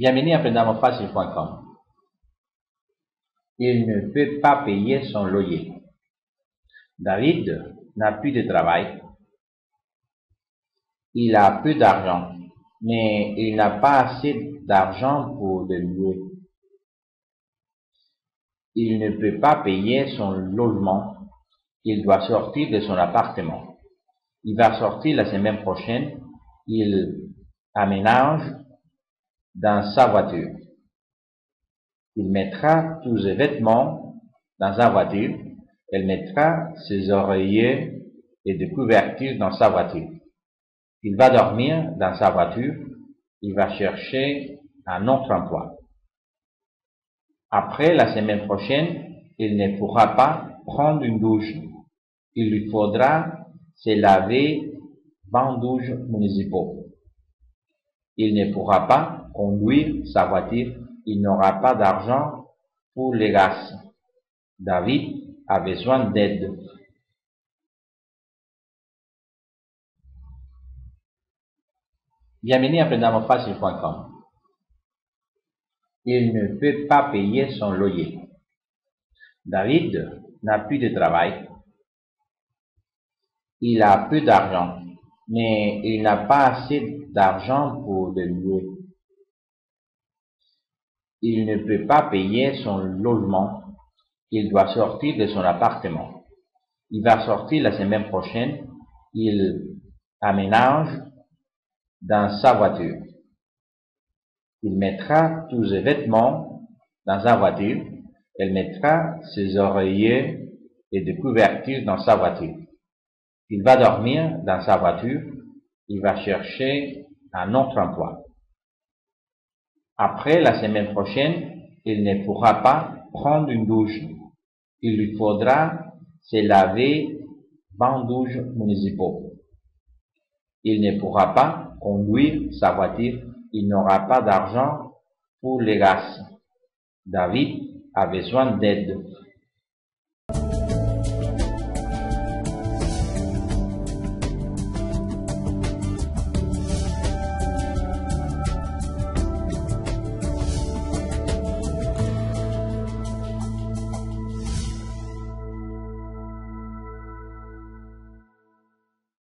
Bienvenue à PrendamosFacile.com. Il ne peut pas payer son loyer. David n'a plus de travail. Il a peu d'argent, mais il n'a pas assez d'argent pour le louer. Il ne peut pas payer son logement. Il doit sortir de son appartement. Il va sortir la semaine prochaine. Il aménage dans sa voiture. Il mettra tous ses vêtements dans sa voiture. Elle mettra ses oreillers et des couvertures dans sa voiture. Il va dormir dans sa voiture. Il va chercher un autre emploi. Après la semaine prochaine, il ne pourra pas prendre une douche. Il lui faudra se laver 20 douches municipaux. Il ne pourra pas conduire sa voiture. Il n'aura pas d'argent pour les gaz. David a besoin d'aide. Bienvenue à PrendamosFacile.com. Il ne peut pas payer son loyer. David n'a plus de travail. Il a peu d'argent, mais il n'a pas assez d'argent pour le louer. Il ne peut pas payer son logement. Il doit sortir de son appartement. Il va sortir la semaine prochaine. Il aménage dans sa voiture. Il mettra tous ses vêtements dans sa voiture. Elle mettra ses oreillers et des couvertures dans sa voiture. Il va dormir dans sa voiture. Il va chercher un autre emploi. Après la semaine prochaine, il ne pourra pas prendre une douche. Il lui faudra se laver 20 douches municipaux. Il ne pourra pas conduire sa voiture. Il n'aura pas d'argent pour les gaz. David a besoin d'aide.